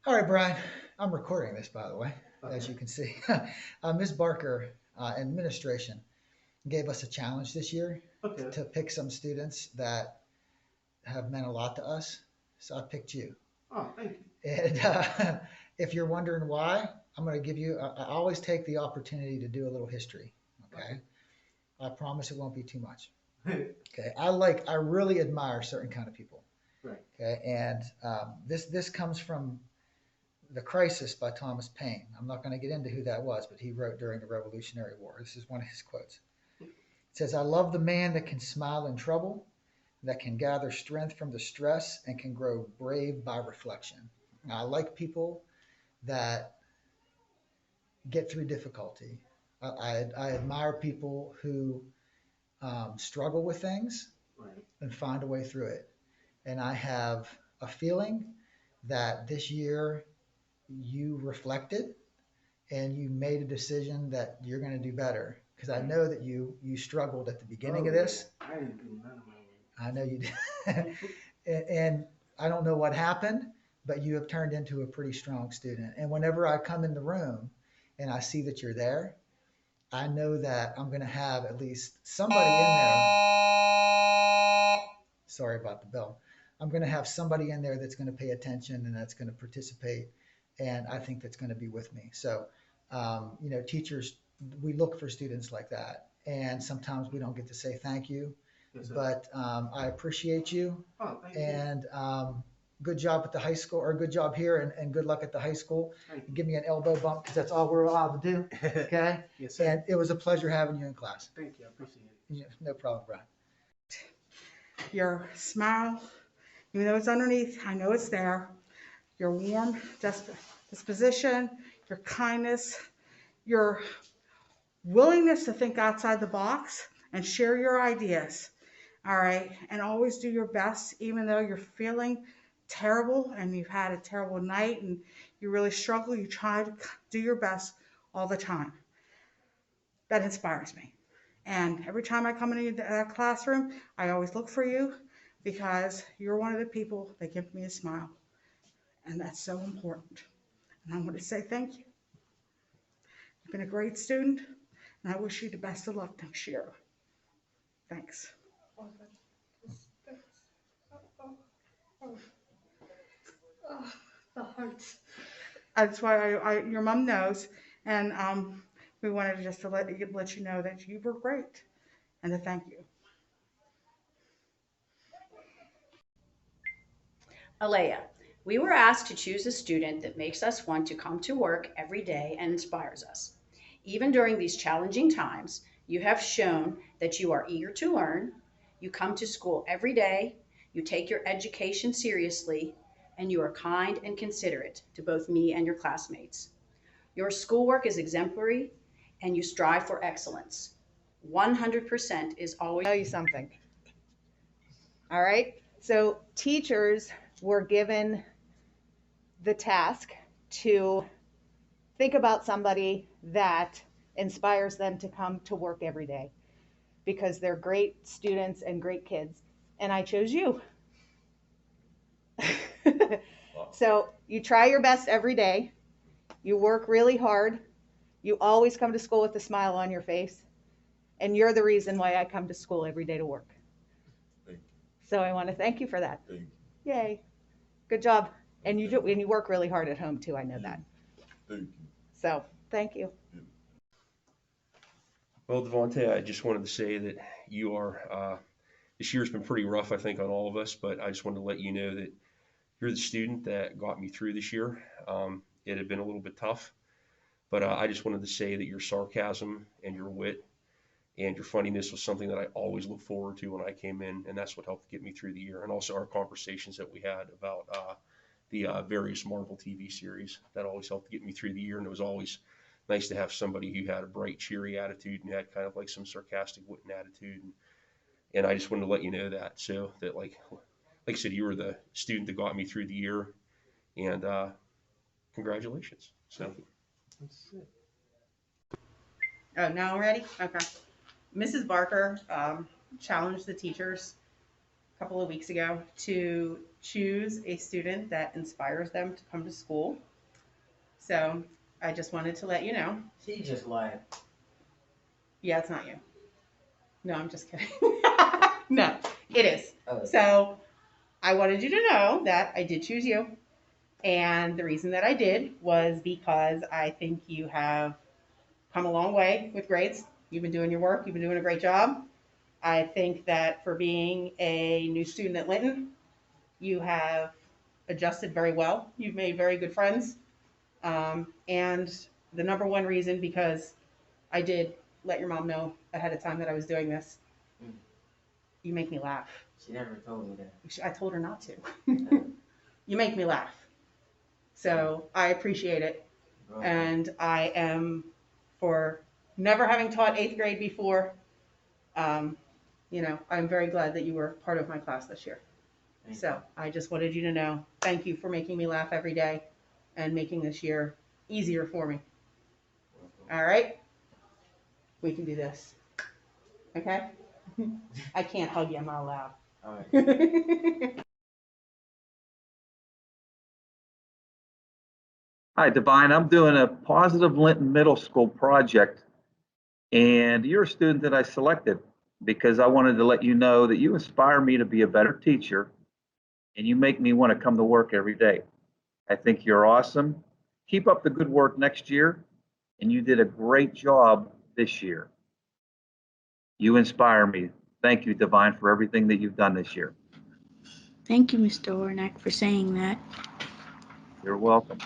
All right, Brian, I'm recording this, by the way, as you Okay. can see. Ms. Barker, administration, gave us a challenge this year Okay. to pick some students that have meant a lot to us. So I picked you. Oh, thank you. And if you're wondering why, I'm going to give you, I always take the opportunity to do a little history. Okay. Okay. I promise it won't be too much. Right. Okay. I really admire certain kind of people. Okay. And this comes from The Crisis by Thomas Paine. I'm not going to get into who that was, but he wrote during the Revolutionary War. This is one of his quotes. It says, I love the man that can smile in trouble, that can gather strength from distress, and can grow brave by reflection. Now, I like people that get through difficulty. I admire people who struggle with things Right. and find a way through it. And I have a feeling that this year you reflected and you made a decision that you're going to do better, because I know that you struggled at the beginning Oh of yeah. this. I didn't do none of my I know you did. And I don't know what happened, but you have turned into a pretty strong student. And whenever I come in the room and I see that you're there, I know that I'm going to have at least somebody in there. Sorry about the bell. I'm going to have somebody in there that's going to pay attention and that's going to participate. And I think that's going to be with me. So, teachers, we look for students like that. And sometimes we don't get to say thank you, Yes, sir. but I appreciate you. Oh, thank you. And good job at the high school, or good job here, and good luck at the high school. Thank Give me an elbow bump because that's all we're allowed to do. you. Okay. Yes, sir. And it was a pleasure having you in class. Thank you. I appreciate it. Yeah, no problem, Brian. Your smile, even though it's underneath, I know it's there. Your warm disposition, your kindness, your willingness to think outside the box and share your ideas. All right. And always do your best, even though you're feeling terrible and you've had a terrible night and you really struggle. You try to do your best all the time. That inspires me. And every time I come into that classroom, I always look for you because you're one of the people that give me a smile. And that's so important. And I want to say thank you. You've been a great student, and I wish you the best of luck next year. Thanks. The hearts. That's why your mom knows, and we wanted just to let you know that you were great, and to thank you. Alea, we were asked to choose a student that makes us want to come to work every day and inspires us. Even during these challenging times, you have shown that you are eager to learn, you come to school every day, you take your education seriously, and you are kind and considerate to both me and your classmates. Your schoolwork is exemplary, and you strive for excellence. 100% is always. Tell you something. All right. So teachers were given the task to think about somebody that inspires them to come to work every day because they're great students and great kids. And I chose you. So you try your best every day. You work really hard. You always come to school with a smile on your face. And you're the reason why I come to school every day to work. So I want to thank you for that. Yay. Good job. And you work really hard at home too. I know that. Thank you. So thank you. Well, Devontae, I just wanted to say that this year's been pretty rough, I think, on all of us, but I just wanted to let you know that you're the student that got me through this year. It had been a little bit tough, but I just wanted to say that your sarcasm and your wit and your funniness was something that I always look forward to when I came in, and that's what helped get me through the year. And also our conversations that we had about the various Marvel TV series that always helped get me through the year, and it was always nice to have somebody who had a bright, cheery attitude and had kind of like some sarcastic wit and attitude. And I just wanted to let you know that, so that like I said, you were the student that got me through the year, and congratulations. So. That's it. Oh, now I'm ready? Okay. Mrs. Barker challenged the teachers couple of weeks ago to choose a student that inspires them to come to school. So I just wanted to let you know. She just lied. Yeah, it's not you. No, I'm just kidding. No, it is. Oh. So I wanted you to know that I did choose you. And the reason that I did was because I think you have come a long way with grades. You've been doing your work, you've been doing a great job. I think that for being a new student at Linton, you have adjusted very well. You've made very good friends. And the number one reason, because I did let your mom know ahead of time that I was doing this, you make me laugh. She never told me that. I told her not to. You make me laugh. So I appreciate it. And I am, for never having taught 8th grade before, I'm very glad that you were part of my class this year. So I just wanted you to know, thank you for making me laugh every day and making this year easier for me. All right? We can do this. Okay? I can't hug you, I'm not allowed. All right. Hi, Divine. I'm doing a Positive Linton Middle School project, and you're a student that I selected because I wanted to let you know that you inspire me to be a better teacher, and you make me want to come to work every day. I think you're awesome. Keep up the good work next year, and you did a great job this year. You inspire me. Thank you, Divine, for everything that you've done this year. Thank you, Mr. Ornak, for saying that. You're welcome.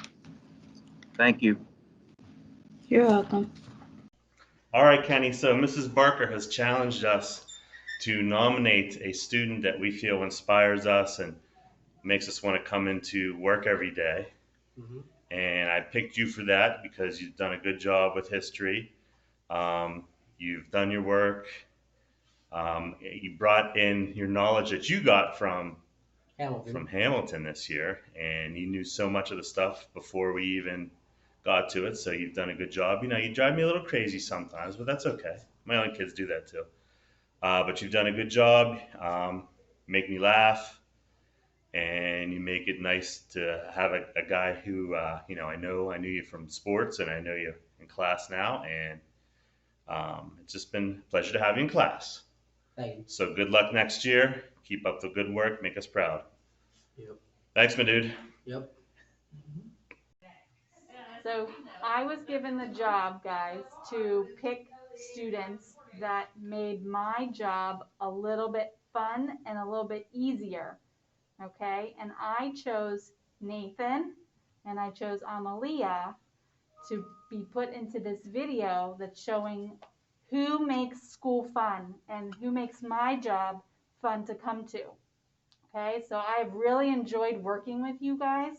Thank you. You're welcome. All right, Kenny. So Mrs. Barker has challenged us to nominate a student that we feel inspires us and makes us want to come into work every day. Mhm. And I picked you for that because you've done a good job with history. You've done your work. You brought in your knowledge that you got from Hamilton this year, and you knew so much of the stuff before we even got to it. So you've done a good job. You drive me a little crazy sometimes, but that's okay. My own kids do that too. But you've done a good job. Make me laugh, and you make it nice to have a guy who I knew you from sports, and I know you in class now, and it's just been a pleasure to have you in class. Thank you. So good luck next year. Keep up the good work. Make us proud. Yep. Thanks, my dude. Yep. So I was given the job, guys, to pick students that made my job a little bit fun and a little bit easier. Okay, and I chose Nathan and I chose Amalia to be put into this video that's showing who makes school fun and who makes my job fun to come to. Okay, so I've really enjoyed working with you guys.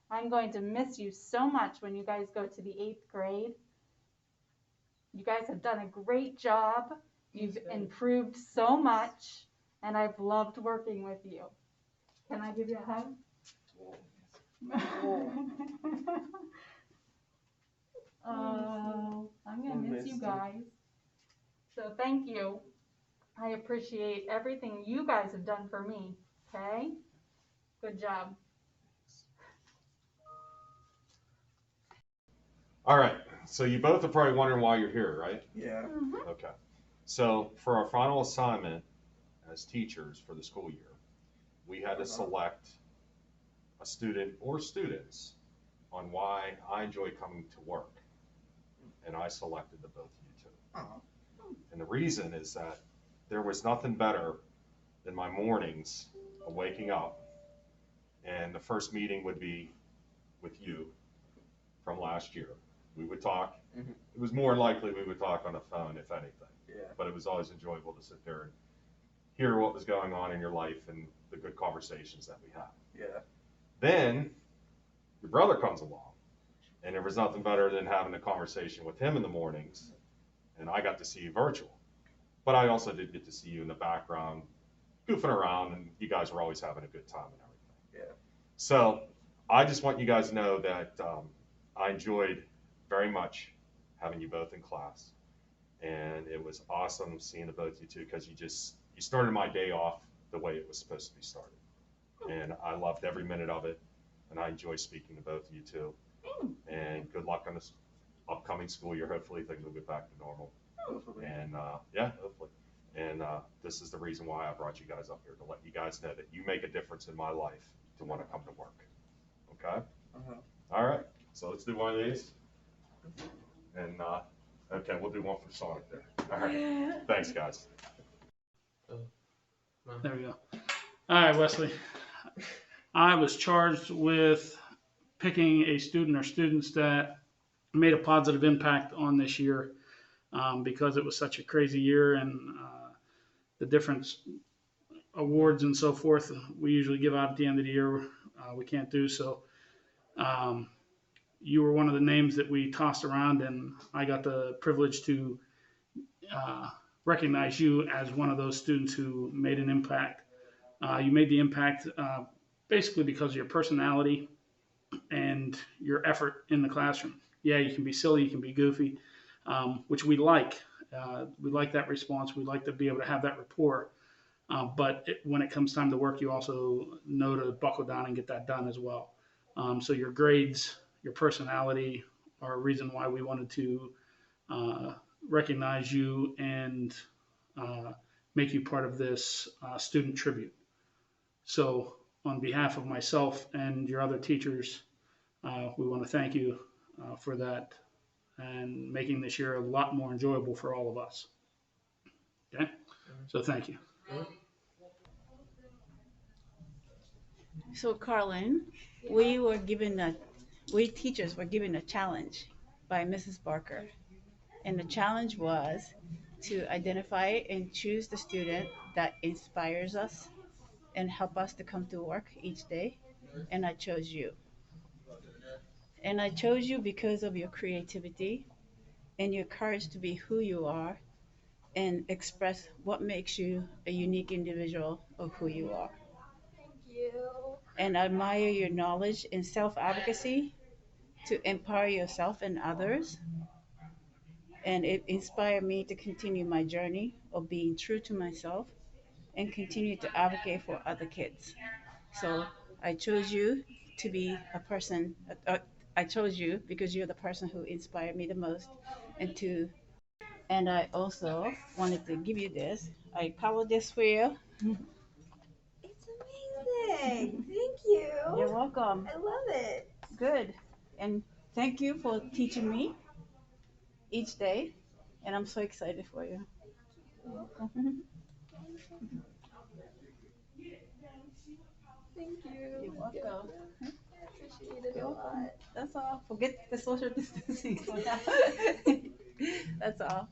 I'm going to miss you so much when you guys go to the 8th grade. You guys have done a great job. You've improved so much, and I've loved working with you. Can I give you a hug? Oh, I'm going to miss you guys. So thank you. I appreciate everything you guys have done for me. Okay? Good job. All right, so you both are probably wondering why you're here, right? Yeah. Okay. So for our final assignment as teachers for the school year, we had to select a student or students on why I enjoy coming to work. And I selected the both of you two. And the reason is that there was nothing better than my mornings of waking up, and the first meeting would be with you from last year. We would talk. Mhm. It was more likely we would talk on the phone, if anything. Yeah. But it was always enjoyable to sit there and hear what was going on in your life and the good conversations that we had. Yeah. Then your brother comes along, and there was nothing better than having a conversation with him in the mornings, and I got to see you virtual. But I also did get to see you in the background, goofing around, and you guys were always having a good time and everything. Yeah. So I just want you guys to know that I enjoyed very much having you both in class, and it was awesome seeing the both of you two, because you started my day off the way it was supposed to be started. And I loved every minute of it, and I enjoy speaking to both of you too. And good luck on this upcoming school year. Hopefully things will get back to normal. And yeah, hopefully. And this is the reason why I brought you guys up here, to let you guys know that you make a difference in my life to want to come to work. Okay? All right. So let's do one of these. And okay, we'll do one for Sonic there. All right. Thanks, guys. There we go. All right, Wesley. I was charged with picking a student or students that made a positive impact on this year, because it was such a crazy year, and the different awards and so forth we usually give out at the end of the year, we can't do so. You were one of the names that we tossed around, and I got the privilege to recognize you as one of those students who made an impact. You made the impact basically because of your personality and your effort in the classroom. Yeah, you can be silly, you can be goofy, which we like. We like that response. We like to be able to have that rapport. But when it comes time to work, you also know to buckle down and get that done as well. So your grades, your personality are a reason why we wanted to recognize you and make you part of this student tribute. So on behalf of myself and your other teachers, we want to thank you for that and making this year a lot more enjoyable for all of us. Okay? So thank you. So Carlin, we teachers were given a challenge by Mrs. Barker. And the challenge was to identify and choose the student that inspires us and help us to come to work each day. And I chose you. And I chose you because of your creativity and your courage to be who you are and express what makes you a unique individual of who you are. And I admire your knowledge and self-advocacy to empower yourself and others. And it inspired me to continue my journey of being true to myself and continue to advocate for other kids. So I chose you to be a person. I chose you because you're the person who inspired me the most, and I also wanted to give you this. I colored this for you. It's amazing. Thank you. You're welcome. I love it. Good. And thank you for teaching me each day. And I'm so excited for you. Thank you. You're welcome. I appreciate it a lot. That's all. Forget the social distancing for now. That's all.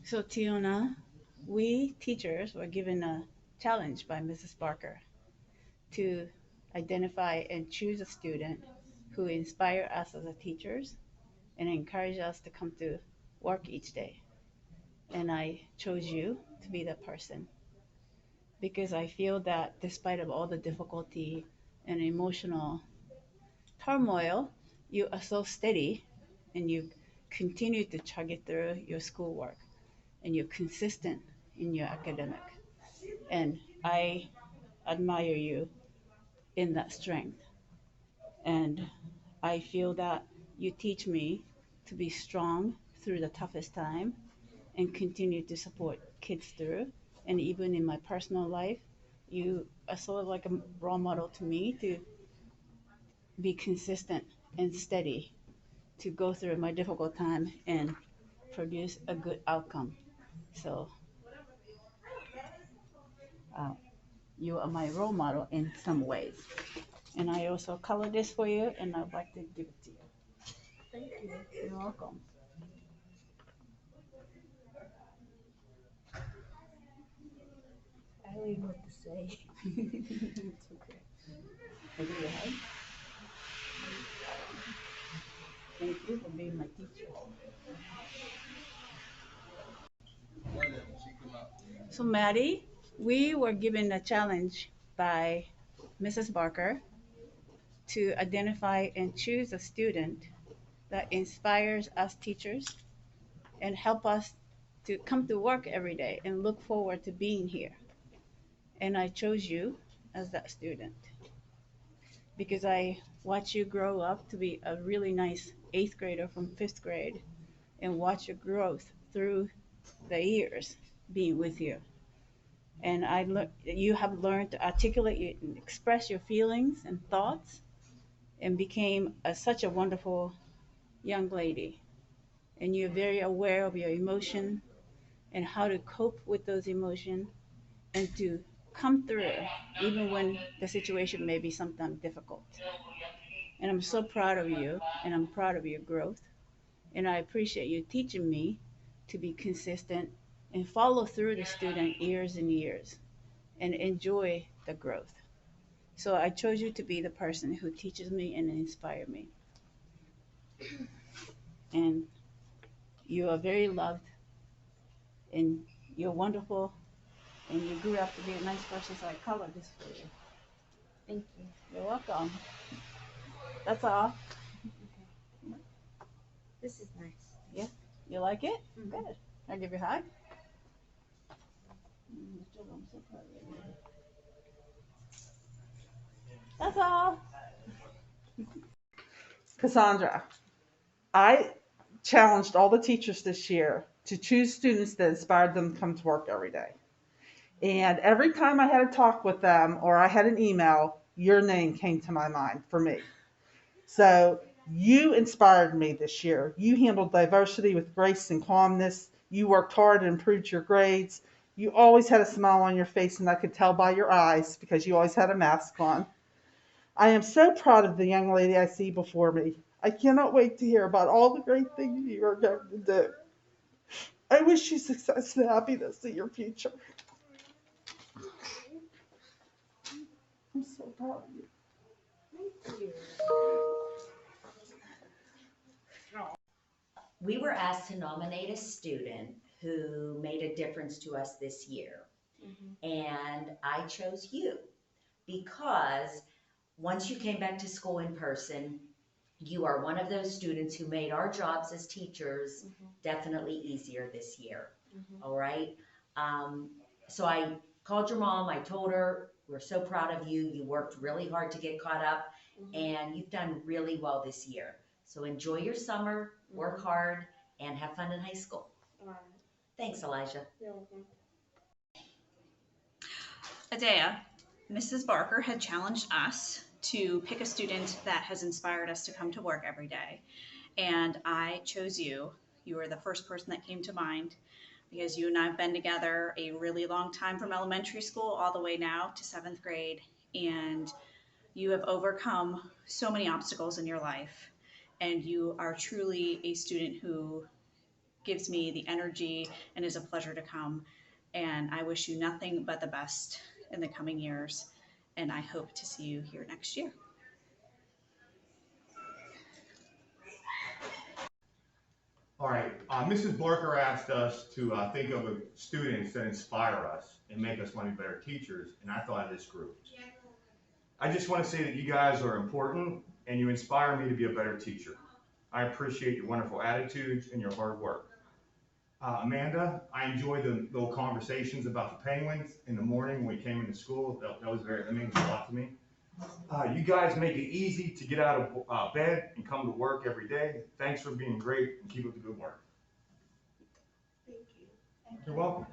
So Tiona, we teachers were given a challenge by Mrs. Barker to identify and choose a student who inspire us as a teachers and encourage us to come to work each day. And I chose you to be that person because I feel that despite of all the difficulty and emotional turmoil, you are so steady and you continue to chug it through your schoolwork and you're consistent in your academic. And I admire you in that strength. And I feel that you teach me to be strong through the toughest time and continue to support kids through. And even in my personal life, you are sort of like a role model to me to be consistent and steady to go through my difficult time and produce a good outcome. So you are my role model in some ways. And I also color this for you, and I'd like to give it to you. Thank you. You're welcome. I don't even know what to say. It's okay. I give you a hug. Thank you for being my teacher. So Maddie, we were given a challenge by Mrs. Barker to identify and choose a student that inspires us teachers and help us to come to work every day and look forward to being here. And I chose you as that student because I watched you grow up to be a really nice eighth grader from fifth grade and watch your growth through the years being with you. And you have learned to articulate and express your feelings and thoughts and became such a wonderful young lady. And you're very aware of your emotion and how to cope with those emotions and to come through even when the situation may be sometimes difficult. And I'm so proud of you and I'm proud of your growth. And I appreciate you teaching me to be consistent and follow through the student years and years and enjoy the growth. So I chose you to be the person who teaches me and inspire me. And you are very loved and you're wonderful and you grew up to be a nice person, so I colored this for you. Thank you. You're welcome. That's all. This is nice. Yeah, you like it? Mhm. Good. Can I give you a hug? I'm so proud of you. That's all. Cassandra, I challenged all the teachers this year to choose students that inspired them to come to work every day. And every time I had a talk with them or I had an email, your name came to my mind for me. So you inspired me this year. You handled diversity with grace and calmness. You worked hard and improved your grades. You always had a smile on your face, and I could tell by your eyes because you always had a mask on. I am so proud of the young lady I see before me. I cannot wait to hear about all the great things you are going to do. I wish you success and happiness in your future. I'm so proud of you. Thank you. We were asked to nominate a student who made a difference to us this year. And I chose you because once you came back to school in person, you are one of those students who made our jobs as teachers definitely easier this year. All right. So I called your mom. I told her, we're so proud of you. You worked really hard to get caught up and you've done really well this year. So enjoy your summer, work hard, and have fun in high school. All right. Thanks, Elijah. You're welcome. Adea, Mrs. Barker had challenged us to pick a student that has inspired us to come to work every day. And I chose you. You were the first person that came to mind because you and I have been together a really long time from elementary school all the way now to seventh grade. And you have overcome so many obstacles in your life. And you are truly a student who gives me the energy and is a pleasure to come. And I wish you nothing but the best in the coming years. And I hope to see you here next year. All right, Mrs. Barker asked us to think of students that inspire us and make us want to be better teachers, and I thought of this group. I just want to say that you guys are important and you inspire me to be a better teacher. I appreciate your wonderful attitudes and your hard work. Amanda, I enjoyed the little conversations about the penguins in the morning when we came into school. That means a lot to me. You guys make it easy to get out of bed and come to work every day. Thanks for being great and keep up the good work. Thank you. You're welcome.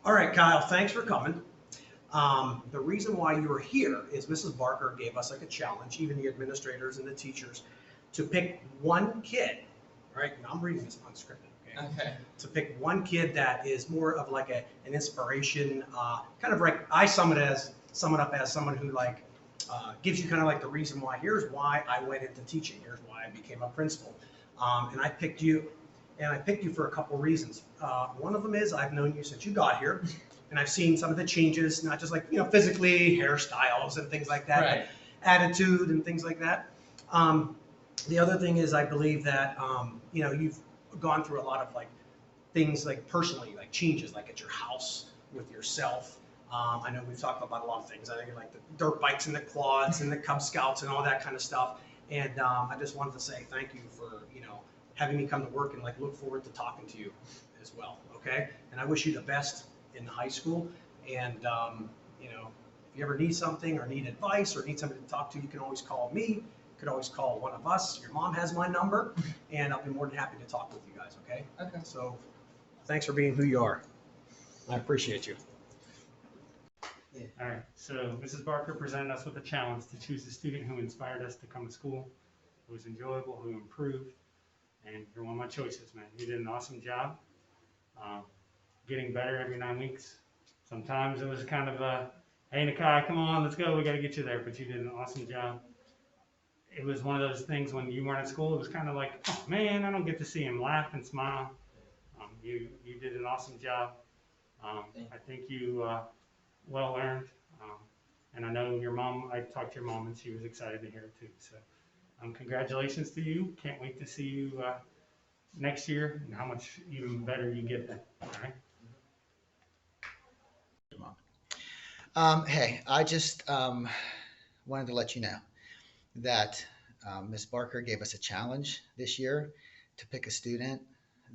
All right, Kyle, thanks for coming. The reason why you are here is Mrs. Barker gave us like a challenge, even the administrators and the teachers, to pick one kid, right? And I'm reading this unscripted, okay? To pick one kid that is more of like an inspiration, kind of like I sum it up as someone who like gives you kind of like the reason why. Here's why I went into teaching. Here's why I became a principal. And I picked you. And I picked you for a couple reasons. One of them is I've known you since you got here, and I've seen some of the changes, not just like, physically, hairstyles and things like that, right, but attitude and things like that. The other thing is I believe that, you've gone through a lot of like things like personally, like changes, like at your house with yourself. I know we've talked about a lot of things. I think like the dirt bikes and the quads and the Cub Scouts and all that kind of stuff. And I just wanted to say thank you for, having me come to work and like look forward to talking to you as well. Okay, and I wish you the best in high school. And you know, if you ever need something or need advice or need somebody to talk to, you can always call me. You could always call one of us. Your mom has my number, and I'll be more than happy to talk with you guys. Okay. Okay. So, thanks for being who you are. I appreciate you. All right, so Mrs. Barker presented us with a challenge to choose a student who inspired us to come to school, who was enjoyable, who improved, and you're one of my choices, man. You did an awesome job, getting better every 9 weeks. Sometimes it was kind of a, hey, Nakai, come on, let's go, we got to get you there, but you did an awesome job. It was one of those things when you weren't at school, it was kind of like, oh, man, I don't get to see him laugh and smile. You did an awesome job. I think you well earned. And I know your mom, I talked to your mom and she was excited to hear it too. So congratulations to you. Can't wait to see you next year and how much even better you get then. All right. Hey, I just wanted to let you know that Ms. Barker gave us a challenge this year to pick a student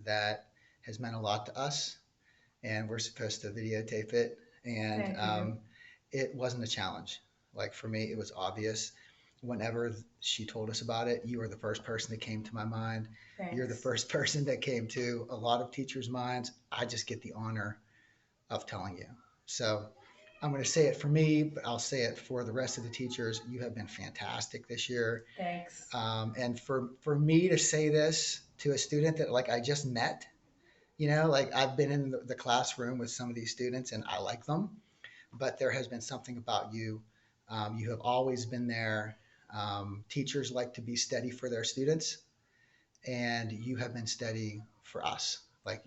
that has meant a lot to us, and we're supposed to videotape it. And it wasn't a challenge. Like for me, it was obvious. Whenever she told us about it, you were the first person that came to my mind. Thanks. You're the first person that came to a lot of teachers' minds. I just get the honor of telling you. So I'm going to say it for me, but I'll say it for the rest of the teachers. You have been fantastic this year. Thanks. And for me to say this to a student that like I just met, you know, like I've been in the classroom with some of these students and I like them, but there has been something about you. You have always been there. Teachers like to be steady for their students, and you have been steady for us. Like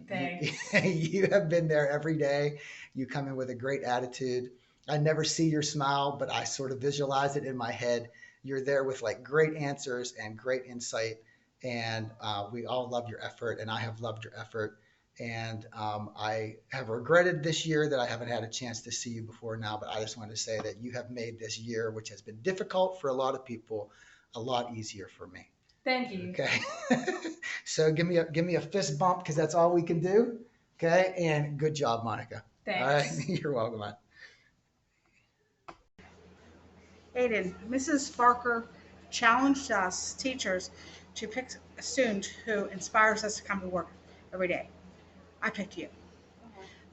you have been there every day. You come in with a great attitude. I never see your smile, but I sort of visualize it in my head. You're there with like great answers and great insight. And we all love your effort, and I have loved your effort. And I have regretted this year that I haven't had a chance to see you before now, but I just wanted to say that you have made this year, which has been difficult for a lot of people, a lot easier for me. Thank you. Okay. So give me a fist bump because that's all we can do. Okay. And good job, Monica. Thanks. All right. You're welcome, man. Aiden, Mrs. Barker challenged us teachers to pick a student who inspires us to come to work every day. I picked you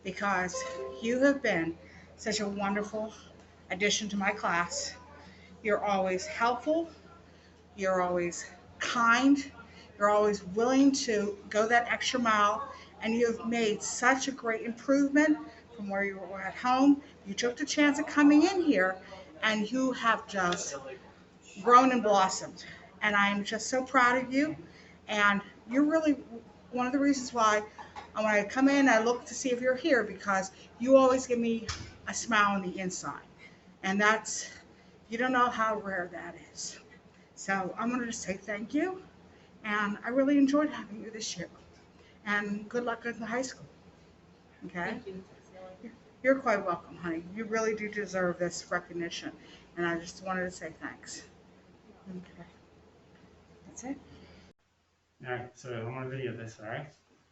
because you have been such a wonderful addition to my class. You're always helpful. You're always kind. You're always willing to go that extra mile. And you've made such a great improvement from where you were at home. You took the chance of coming in here, and you have just grown and blossomed. And I'm just so proud of you. And you're really one of the reasons why when I come in, I look to see if you're here, because you always give me a smile on the inside. And that's, you don't know how rare that is. So I wanted to say thank you. And I really enjoyed having you this year. And good luck in the high school. Okay? Thank you. You're quite welcome, honey. You really do deserve this recognition. And I just wanted to say thanks. Okay. That's it. All right, so I'm going to video this, all right?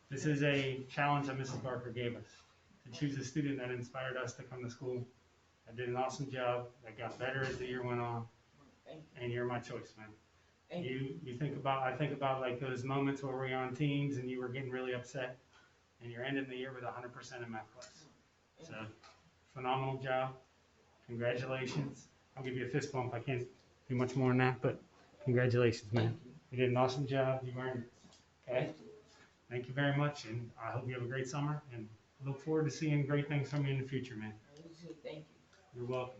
This is a challenge that Mrs. Barker gave us to choose a student that inspired us to come to school. I did an awesome job. I got better as the year went on. And you're my choice, man. You think about, I think about like those moments where we were on teams and you were getting really upset and you're ending the year with 100% in math class. So, phenomenal job. Congratulations. I'll give you a fist bump. I can't do much more than that, but congratulations, man. You did an awesome job. You earned it. Okay? Thank you very much, and I hope you have a great summer, and look forward to seeing great things from you in the future, man. Thank you. You're welcome.